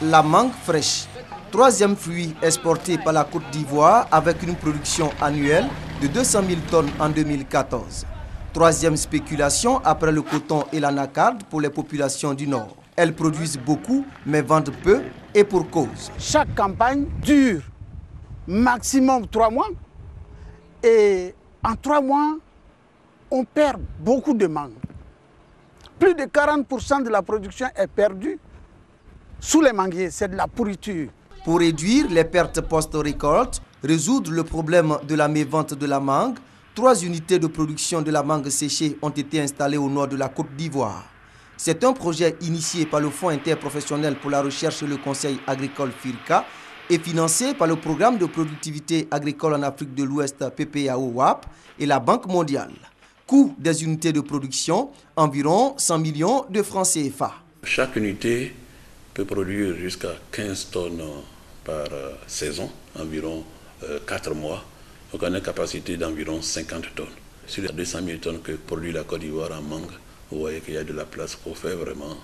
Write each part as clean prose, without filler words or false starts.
la mangue fraîche. Troisième fruit exporté par la Côte d'Ivoire avec une production annuelle de 200 000 tonnes en 2014. Troisième spéculation après le coton et l'anacarde pour les populations du Nord. Elles produisent beaucoup mais vendent peu et pour cause. Chaque campagne dure maximum 3 mois et en 3 mois, on perd beaucoup de mangue. Plus de 40% de la production est perdue sous les manguiers, c'est de la pourriture. Pour réduire les pertes post-récolte, résoudre le problème de la mévente de la mangue, 3 unités de production de la mangue séchée ont été installées au nord de la Côte d'Ivoire. C'est un projet initié par le Fonds interprofessionnel pour la recherche et le conseil agricole FIRCA et financé par le Programme de productivité agricole en Afrique de l'Ouest PPAO-WAP et la Banque mondiale. Coût des unités de production, environ 100 millions de francs CFA. Chaque unité peut produire jusqu'à 15 tonnes par saison, environ 4 mois. Donc on a une capacité d'environ 50 tonnes. Sur les 200 000 tonnes que produit la Côte d'Ivoire en mangue, vous voyez qu'il y a de la place pour faire vraiment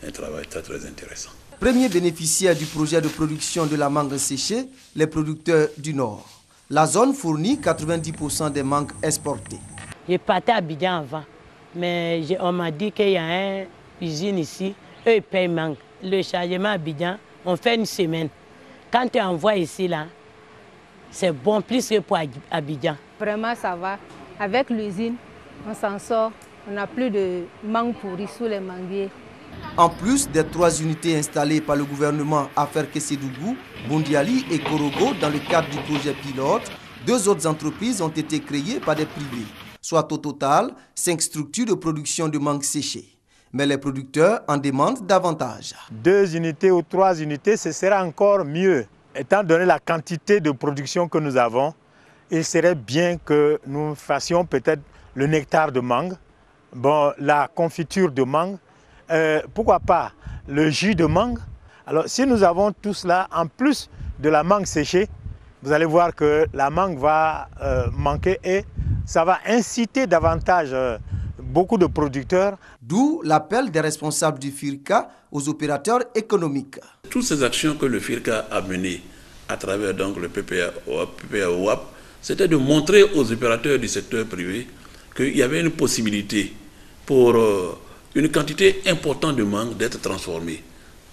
un travail très intéressant. Premier bénéficiaire du projet de production de la mangue séchée, les producteurs du Nord. La zone fournit 90% des mangues exportées. Je partais à Abidjan avant, mais on m'a dit qu'il y a une usine ici, eux ils payent mangue. Le chargement à Abidjan, on fait une semaine. Quand tu envoies ici, là, c'est bon plus que pour Abidjan. Vraiment, ça va. Avec l'usine, on s'en sort. On n'a plus de mangue pourrie sous les manguiers. En plus des 3 unités installées par le gouvernement à Ferke-Sédougou, Bundiali et Korogo dans le cadre du projet pilote, 2 autres entreprises ont été créées par des privés. Soit au total 5 structures de production de mangue séchée. Mais les producteurs en demandent davantage. 2 unités ou 3 unités, ce sera encore mieux. Étant donné la quantité de production que nous avons, il serait bien que nous fassions peut-être le nectar de mangue, la confiture de mangue, pourquoi pas le jus de mangue. Alors si nous avons tout cela, en plus de la mangue séchée, vous allez voir que la mangue va manquer et ça va inciter davantage beaucoup de producteurs. D'où l'appel des responsables du FIRCA aux opérateurs économiques. Toutes ces actions que le FIRCA a menées à travers donc, le PPAO-WAP, c'était de montrer aux opérateurs du secteur privé qu'il y avait une possibilité pour une quantité importante de mangue d'être transformée.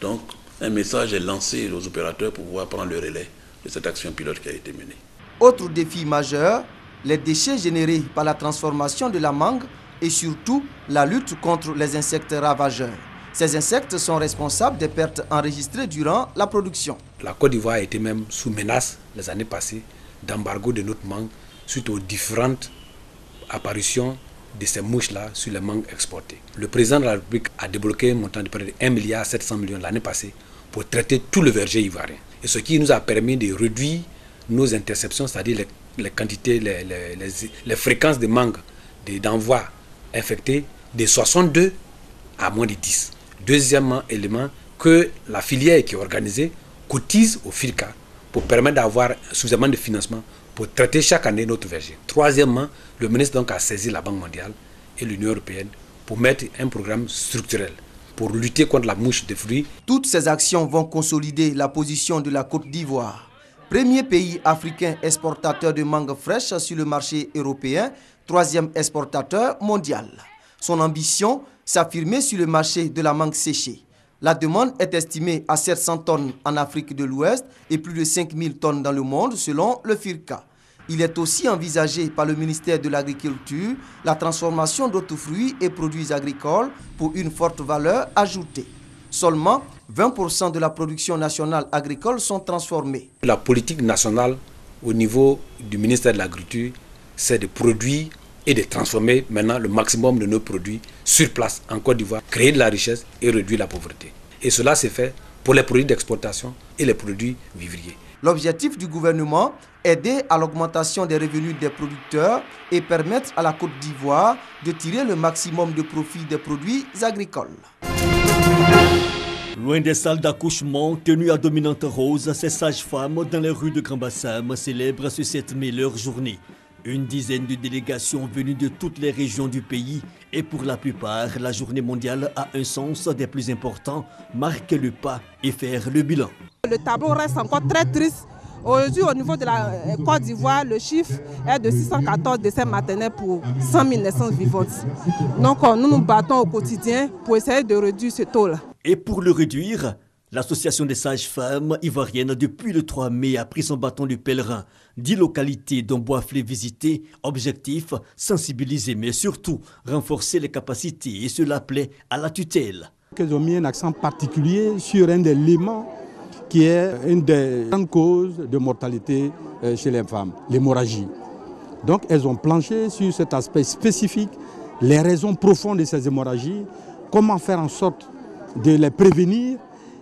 Donc un message est lancé aux opérateurs pour pouvoir prendre le relais de cette action pilote qui a été menée. Autre défi majeur, les déchets générés par la transformation de la mangue et surtout la lutte contre les insectes ravageurs. Ces insectes sont responsables des pertes enregistrées durant la production. La Côte d'Ivoire a été même sous menace les années passées d'embargo de notre mangue suite aux différentes apparitions de ces mouches-là sur les mangues exportées. Le président de la République a débloqué un montant de près de 1,7 milliard l'année passée pour traiter tout le verger ivoirien. Et ce qui nous a permis de réduire nos interceptions, c'est-à-dire les quantités, les fréquences de mangue d'envoi infectés de 62 à moins de 10. Deuxièmement, élément, que la filière qui est organisée cotise au FIRCA pour permettre d'avoir suffisamment de financement pour traiter chaque année notre verger. Troisièmement, le ministre donc a saisi la Banque mondiale et l'Union européenne pour mettre un programme structurel pour lutter contre la mouche des fruits. Toutes ces actions vont consolider la position de la Côte d'Ivoire. Premier pays africain exportateur de mangue fraîche sur le marché européen, 3e exportateur mondial. Son ambition, s'affirmer sur le marché de la mangue séchée. La demande est estimée à 700 tonnes en Afrique de l'Ouest et plus de 5000 tonnes dans le monde selon le FIRCA. Il est aussi envisagé par le ministère de l'Agriculture la transformation d'autres fruits et produits agricoles pour une forte valeur ajoutée. Seulement 20% de la production nationale agricole sont transformés. La politique nationale au niveau du ministère de l'Agriculture, c'est de produire et de transformer maintenant le maximum de nos produits sur place en Côte d'Ivoire, créer de la richesse et réduire la pauvreté. Et cela s'est fait pour les produits d'exportation et les produits vivriers. L'objectif du gouvernement est d'aider à l'augmentation des revenus des producteurs et permettre à la Côte d'Ivoire de tirer le maximum de profit des produits agricoles. Loin des salles d'accouchement tenues à dominante rose, ces sages-femmes dans les rues de Grand Bassam célèbrent ce 7 mai leur journée. Une dizaine de délégations venues de toutes les régions du pays et pour la plupart, la journée mondiale a un sens des plus importants, marquer le pas et faire le bilan. Le tableau reste encore très triste. Aujourd'hui, au niveau de la Côte d'Ivoire, le chiffre est de 614 décès maternels pour 100 000 naissances vivantes. Donc nous nous battons au quotidien pour essayer de réduire ce taux-là. Et pour le réduire, l'association des sages-femmes ivoiriennes depuis le 3 mai a pris son bâton de pèlerin. 10 localités dont Boisflé visitées, objectif, sensibiliser mais surtout renforcer les capacités et cela plaît à la tutelle. Ils ont mis un accent particulier sur un élément qui est une des grandes causes de mortalité chez les femmes, l'hémorragie. Donc elles ont planché sur cet aspect spécifique, les raisons profondes de ces hémorragies, comment faire en sorte de les prévenir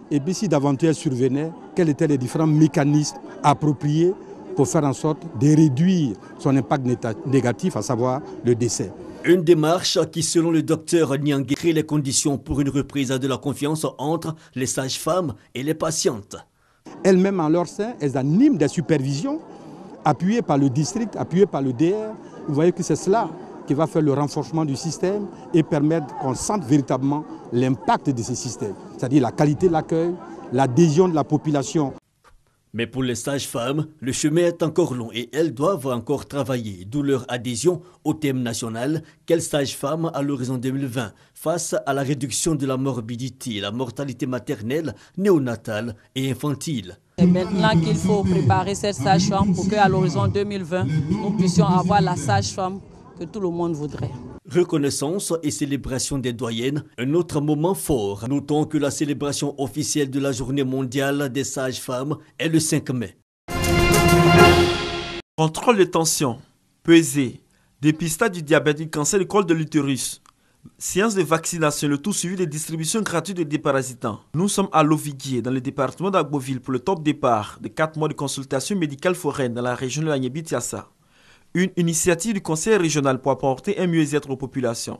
et puis si d'aventure survenait, quels étaient les différents mécanismes appropriés pour faire en sorte de réduire son impact négatif, à savoir le décès. Une démarche qui, selon le docteur Niangé, crée les conditions pour une reprise de la confiance entre les sages-femmes et les patientes. Elles-mêmes en leur sein, elles animent des supervisions appuyées par le district, appuyées par le DR. Vous voyez que c'est cela qui va faire le renforcement du système et permettre qu'on sente véritablement l'impact de ce système, c'est-à-dire la qualité de l'accueil, l'adhésion de la population. Mais pour les sages-femmes, le chemin est encore long et elles doivent encore travailler, d'où leur adhésion au thème national « Quelle sage-femme à l'horizon 2020 ?» face à la réduction de la morbidité, la mortalité maternelle, néonatale et infantile. C'est maintenant qu'il faut préparer cette sage-femme pour qu'à l'horizon 2020, nous puissions avoir la sage-femme que tout le monde voudrait. Reconnaissance et célébration des doyennes, un autre moment fort. Notons que la célébration officielle de la journée mondiale des sages-femmes est le 5 mai. Contrôle de tension, pesée, dépistage du diabète, du cancer du col de l'utérus, séance de vaccination, le tout suivi de distribution gratuite de déparasitants. Nous sommes à Loviguier, dans le département d'Agboville, pour le top départ de 4 mois de consultation médicale foraine dans la région de l'Agnébi-Tiassa. Une initiative du conseil régional pour apporter un mieux-être aux populations.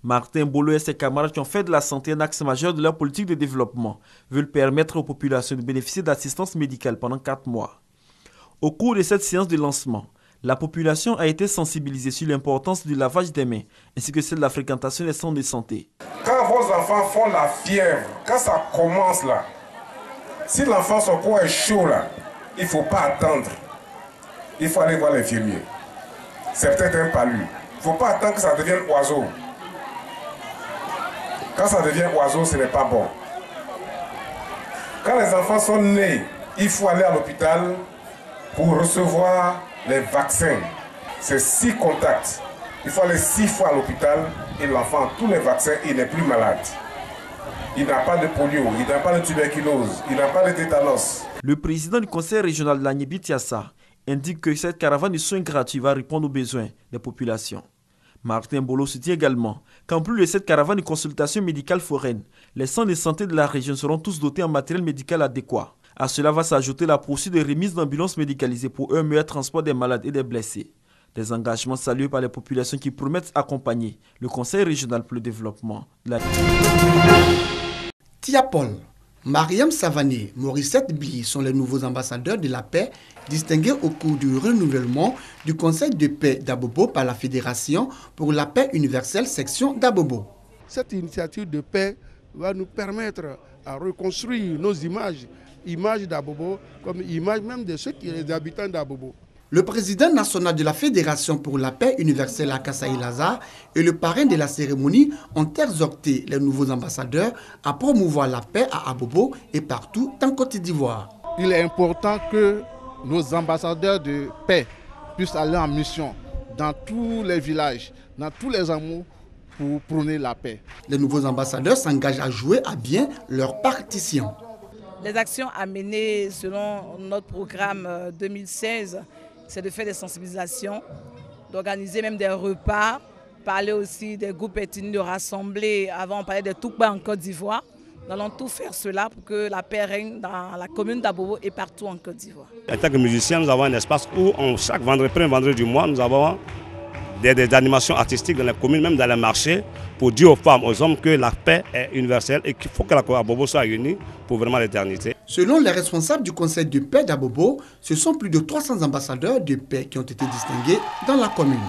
Martin Bolo et ses camarades qui ont fait de la santé un axe majeur de leur politique de développement veulent permettre aux populations de bénéficier d'assistance médicale pendant 4 mois. Au cours de cette séance de lancement, la population a été sensibilisée sur l'importance du lavage des mains ainsi que celle de la fréquentation des centres de santé. Quand vos enfants font la fièvre, quand ça commence là, si l'enfant son corps est chaud là, il ne faut pas attendre. Il faut aller voir l'infirmier. C'est peut-être un palu. Il ne faut pas attendre que ça devienne oiseau. Quand ça devient oiseau, ce n'est pas bon. Quand les enfants sont nés, il faut aller à l'hôpital pour recevoir les vaccins. C'est 6 contacts. Il faut aller 6 fois à l'hôpital et l'enfant a tous les vaccins, il n'est plus malade. Il n'a pas de polio, il n'a pas de tuberculose, il n'a pas de tétanos. Le président du conseil régional de l'Agnébi-Tiassa indique que cette caravane de soins gratuits va répondre aux besoins des populations. Martin Bolo soutient également qu'en plus de cette caravane de consultation médicale foraine, les centres de santé de la région seront tous dotés en matériel médical adéquat. À cela va s'ajouter la poursuite de remise d'ambulances médicalisées pour un meilleur transport des malades et des blessés. Des engagements salués par les populations qui promettent accompagner le conseil régional pour le développement de la... Tiapol, Mariam Savané, Morissette Bli sont les nouveaux ambassadeurs de la paix distingués au cours du renouvellement du Conseil de paix d'Abobo par la Fédération pour la paix universelle section d'Abobo. Cette initiative de paix va nous permettre à reconstruire nos images d'Abobo comme images même de ceux qui sont les habitants d'Abobo. Le président national de la Fédération pour la paix universelle à Kassaï Lazare et le parrain de la cérémonie ont exhorté les nouveaux ambassadeurs à promouvoir la paix à Abobo et partout en Côte d'Ivoire. Il est important que nos ambassadeurs de paix puissent aller en mission dans tous les villages, dans tous les hameaux pour prôner la paix. Les nouveaux ambassadeurs s'engagent à jouer à bien leur partition. Les actions à mener selon notre programme 2016, c'est de faire des sensibilisations, d'organiser même des repas, parler aussi des groupes ethniques, de rassembler. Avant, on parlait des Toukba en Côte d'Ivoire. Nous allons tout faire cela pour que la paix règne dans la commune d'Abobo et partout en Côte d'Ivoire. En tant que musiciens, nous avons un espace où chaque vendredi, premier vendredi du mois, nous avons des animations artistiques dans les communes, même dans les marchés, pour dire aux femmes, aux hommes que la paix est universelle et qu'il faut que la Abobo soit unie pour vraiment l'éternité. Selon les responsables du Conseil de paix d'Abobo, ce sont plus de 300 ambassadeurs de paix qui ont été distingués dans la commune.